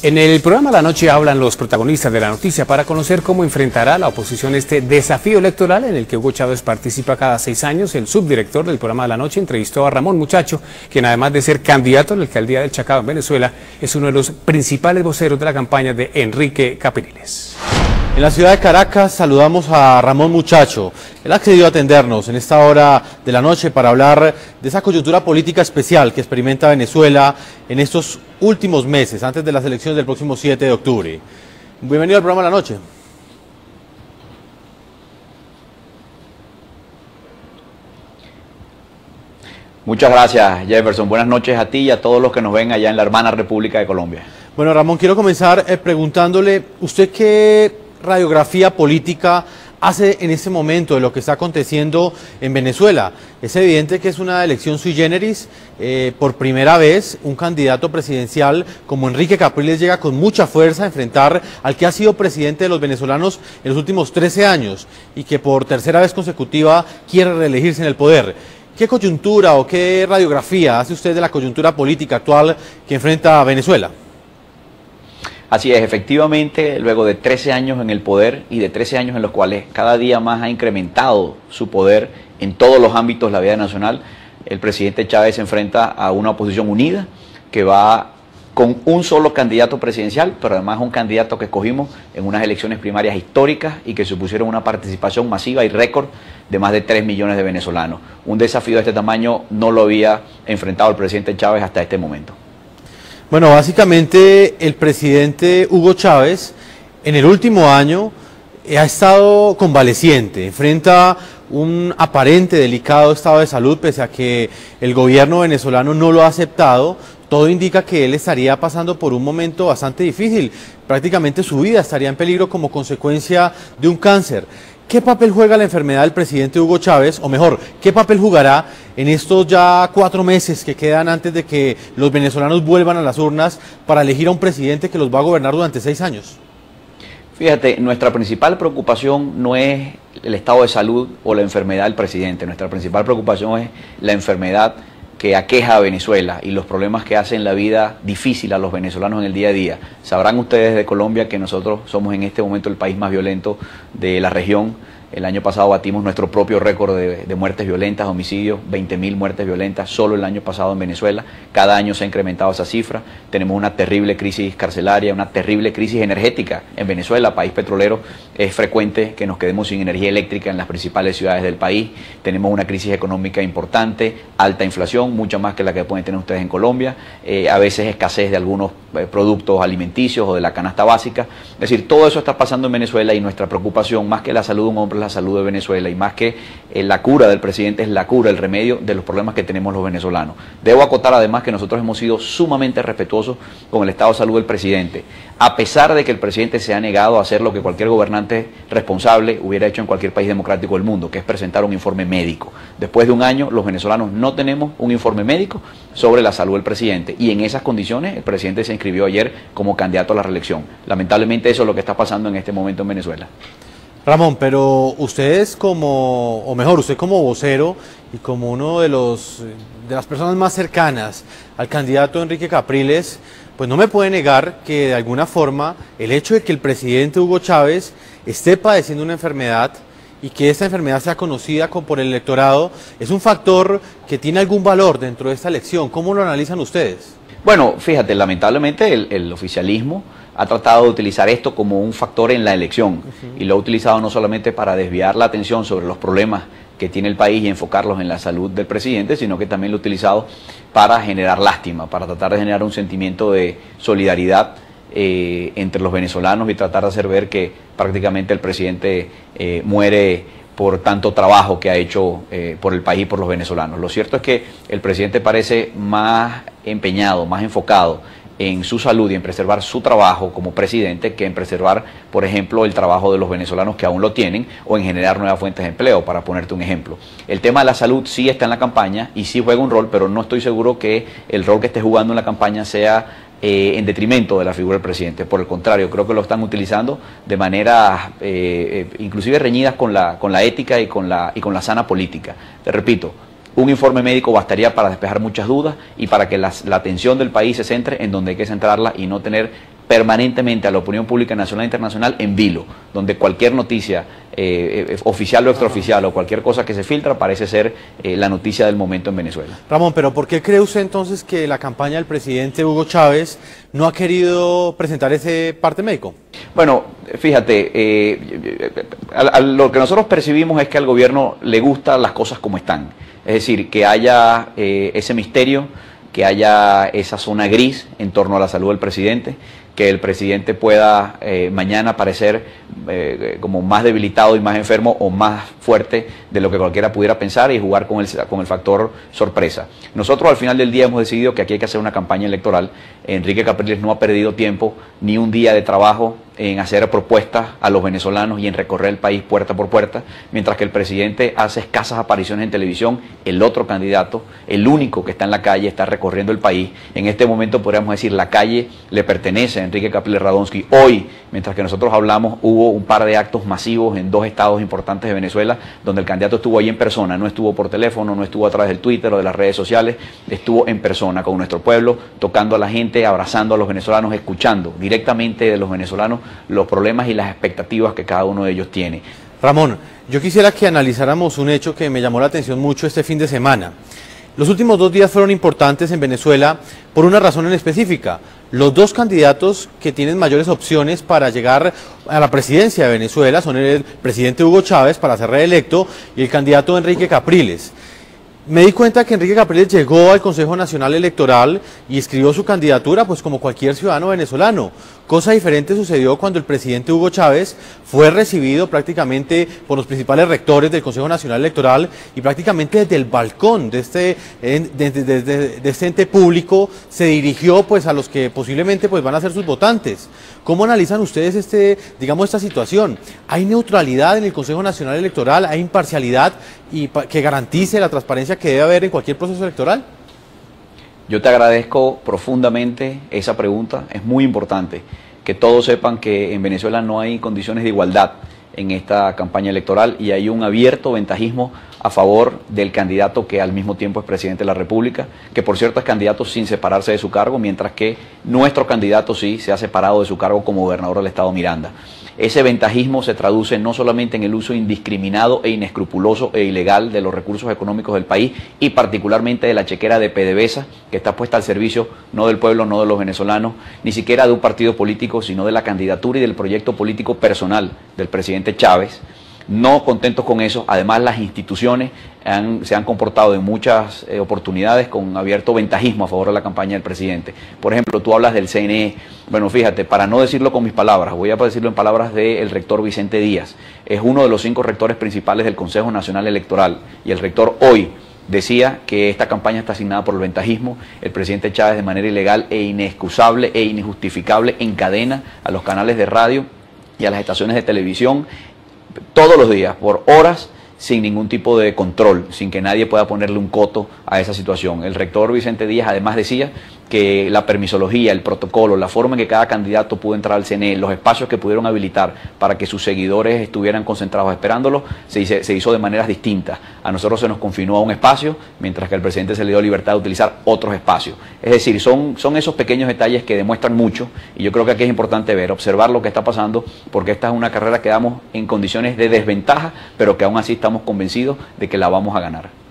En el programa La Noche hablan los protagonistas de la noticia para conocer cómo enfrentará la oposición este desafío electoral en el que Hugo Chávez participa cada 6 años. El subdirector del programa La Noche entrevistó a Ramón Muchacho, quien además de ser candidato a la alcaldía del Chacao en Venezuela, es uno de los principales voceros de la campaña de Enrique Capriles. En la ciudad de Caracas saludamos a Ramón Muchacho. Él ha accedido a atendernos en esta hora de la noche para hablar de esa coyuntura política especial que experimenta Venezuela en estos últimos meses, antes de las elecciones del próximo 7 de octubre. Bienvenido al programa La Noche. Muchas gracias, Jefferson. Buenas noches a ti y a todos los que nos ven allá en la hermana República de Colombia. Bueno, Ramón, quiero comenzar preguntándole, ¿usted qué radiografía política hace en este momento de lo que está aconteciendo en Venezuela? Es evidente que es una elección sui generis. Por primera vez un candidato presidencial como Enrique Capriles llega con mucha fuerza a enfrentar al que ha sido presidente de los venezolanos en los últimos 13 años y que por tercera vez consecutiva quiere reelegirse en el poder. ¿Qué coyuntura o qué radiografía hace usted de la coyuntura política actual que enfrenta a Venezuela? Así es, efectivamente, luego de 13 años en el poder y de 13 años en los cuales cada día más ha incrementado su poder en todos los ámbitos de la vida nacional, el presidente Chávez se enfrenta a una oposición unida que va con un solo candidato presidencial, pero además un candidato que escogimos en unas elecciones primarias históricas y que supusieron una participación masiva y récord de más de 3 millones de venezolanos. Un desafío de este tamaño no lo había enfrentado el presidente Chávez hasta este momento. Bueno, básicamente el presidente Hugo Chávez en el último año ha estado convaleciente, enfrenta un aparente delicado estado de salud pese a que el gobierno venezolano no lo ha aceptado. Todo indica que él estaría pasando por un momento bastante difícil, prácticamente su vida estaría en peligro como consecuencia de un cáncer. ¿Qué papel juega la enfermedad del presidente Hugo Chávez? O mejor, ¿qué papel jugará en estos ya 4 meses que quedan antes de que los venezolanos vuelvan a las urnas para elegir a un presidente que los va a gobernar durante 6 años? Fíjate, nuestra principal preocupación no es el estado de salud o la enfermedad del presidente. Nuestra principal preocupación es la enfermedad que aqueja a Venezuela y los problemas que hacen la vida difícil a los venezolanos en el día a día. Sabrán ustedes de Colombia que nosotros somos en este momento el país más violento de la región. El año pasado batimos nuestro propio récord de muertes violentas, homicidios, 20.000 muertes violentas solo el año pasado en Venezuela. Cada año se ha incrementado esa cifra. Tenemos una terrible crisis carcelaria, una terrible crisis energética en Venezuela, país petrolero. Es frecuente que nos quedemos sin energía eléctrica en las principales ciudades del país. Tenemos una crisis económica importante, alta inflación, mucha más que la que pueden tener ustedes en Colombia. A veces escasez de algunos productos alimenticios o de la canasta básica. Es decir, todo eso está pasando en Venezuela y nuestra preocupación, más que la salud de un hombre, la salud de Venezuela, y más que la cura del presidente, es la cura, el remedio de los problemas que tenemos los venezolanos. Debo acotar además que nosotros hemos sido sumamente respetuosos con el estado de salud del presidente, a pesar de que el presidente se ha negado a hacer lo que cualquier gobernante responsable hubiera hecho en cualquier país democrático del mundo, que es presentar un informe médico. Después de un año, los venezolanos no tenemos un informe médico sobre la salud del presidente, y en esas condiciones el presidente se inscribió ayer como candidato a la reelección. Lamentablemente eso es lo que está pasando en este momento en Venezuela. Ramón, pero ustedes usted como vocero y como uno de las personas más cercanas al candidato Enrique Capriles, pues no me puede negar que de alguna forma el hecho de que el presidente Hugo Chávez esté padeciendo una enfermedad y que esta enfermedad sea conocida por el electorado es un factor que tiene algún valor dentro de esta elección. ¿Cómo lo analizan ustedes? Bueno, fíjate, lamentablemente el oficialismo ha tratado de utilizar esto como un factor en la elección y lo ha utilizado no solamente para desviar la atención sobre los problemas que tiene el país y enfocarlos en la salud del presidente, sino que también lo ha utilizado para generar lástima, para tratar de generar un sentimiento de solidaridad entre los venezolanos y tratar de hacer ver que prácticamente el presidente muere por tanto trabajo que ha hecho por el país y por los venezolanos. Lo cierto es que el presidente parece más empeñado, más enfocado en su salud y en preservar su trabajo como presidente que en preservar, por ejemplo, el trabajo de los venezolanos que aún lo tienen o en generar nuevas fuentes de empleo, para ponerte un ejemplo. El tema de la salud sí está en la campaña y sí juega un rol, pero no estoy seguro que el rol que esté jugando en la campaña sea en detrimento de la figura del presidente. Por el contrario, creo que lo están utilizando de manera inclusive reñidas con la ética y con la sana política. Te repito, un informe médico bastaría para despejar muchas dudas y para que la atención del país se centre en donde hay que centrarla y no tener permanentemente a la opinión pública nacional e internacional en vilo, donde cualquier noticia oficial o extraoficial o cualquier cosa que se filtra parece ser la noticia del momento en Venezuela. Ramón, pero ¿por qué cree usted entonces que la campaña del presidente Hugo Chávez no ha querido presentar ese parte médico? Bueno, fíjate, lo que nosotros percibimos es que al gobierno le gustan las cosas como están, es decir, que haya ese misterio, que haya esa zona gris en torno a la salud del presidente, que el presidente pueda mañana parecer como más debilitado y más enfermo o más fuerte de lo que cualquiera pudiera pensar y jugar con el factor sorpresa. Nosotros al final del día hemos decidido que aquí hay que hacer una campaña electoral. Enrique Capriles no ha perdido tiempo ni un día de trabajo en hacer propuestas a los venezolanos y en recorrer el país puerta por puerta, mientras que el presidente hace escasas apariciones en televisión. El otro candidato, el único que está en la calle, está recorriendo el país. En este momento podríamos decir la calle le pertenece a Enrique Capriles Radonsky. Hoy, mientras que nosotros hablamos, hubo un par de actos masivos en 2 estados importantes de Venezuela, donde el candidato estuvo ahí en persona, no estuvo por teléfono, no estuvo a través del Twitter o de las redes sociales, estuvo en persona con nuestro pueblo, tocando a la gente, abrazando a los venezolanos, escuchando directamente de los venezolanos los problemas y las expectativas que cada uno de ellos tiene. Ramón, yo quisiera que analizáramos un hecho que me llamó la atención mucho este fin de semana. Los últimos 2 días fueron importantes en Venezuela por una razón en específica. Los 2 candidatos que tienen mayores opciones para llegar a la presidencia de Venezuela son el presidente Hugo Chávez para ser reelecto y el candidato Enrique Capriles. Me di cuenta que Enrique Capriles llegó al Consejo Nacional Electoral y escribió su candidatura pues como cualquier ciudadano venezolano. Cosa diferente sucedió cuando el presidente Hugo Chávez fue recibido prácticamente por los principales rectores del Consejo Nacional Electoral y prácticamente desde el balcón de este ente público se dirigió pues a los que posiblemente pues van a ser sus votantes. ¿Cómo analizan ustedes esta situación? ¿Hay neutralidad en el Consejo Nacional Electoral? ¿Hay imparcialidad y que garantice la transparencia que debe haber en cualquier proceso electoral? Yo te agradezco profundamente esa pregunta, es muy importante que todos sepan que en Venezuela no hay condiciones de igualdad en esta campaña electoral y hay un abierto ventajismo a favor del candidato que al mismo tiempo es presidente de la República, que por cierto es candidato sin separarse de su cargo, mientras que nuestro candidato sí se ha separado de su cargo como gobernador del estado Miranda. Ese ventajismo se traduce no solamente en el uso indiscriminado e inescrupuloso e ilegal de los recursos económicos del país y particularmente de la chequera de PDVSA, que está puesta al servicio no del pueblo, no de los venezolanos, ni siquiera de un partido político, sino de la candidatura y del proyecto político personal del presidente Chávez. No contentos con eso, además las instituciones se han comportado en muchas oportunidades con abierto ventajismo a favor de la campaña del presidente. Por ejemplo, tú hablas del CNE. Bueno, fíjate, para no decirlo con mis palabras, voy a decirlo en palabras del rector Vicente Díaz. Es uno de los 5 rectores principales del Consejo Nacional Electoral y el rector hoy decía que esta campaña está asignada por el ventajismo. El presidente Chávez de manera ilegal e inexcusable e injustificable encadena a los canales de radio y a las estaciones de televisión todos los días, por horas, sin ningún tipo de control, sin que nadie pueda ponerle un coto a esa situación. El rector Vicente Díaz además decía que la permisología, el protocolo, la forma en que cada candidato pudo entrar al CNE, los espacios que pudieron habilitar para que sus seguidores estuvieran concentrados esperándolo, se hizo de maneras distintas. A nosotros se nos confinó a un espacio, mientras que al presidente se le dio libertad de utilizar otros espacios. Es decir, son esos pequeños detalles que demuestran mucho, y yo creo que aquí es importante observar lo que está pasando, porque esta es una carrera que damos en condiciones de desventaja, pero que aún así estamos convencidos de que la vamos a ganar.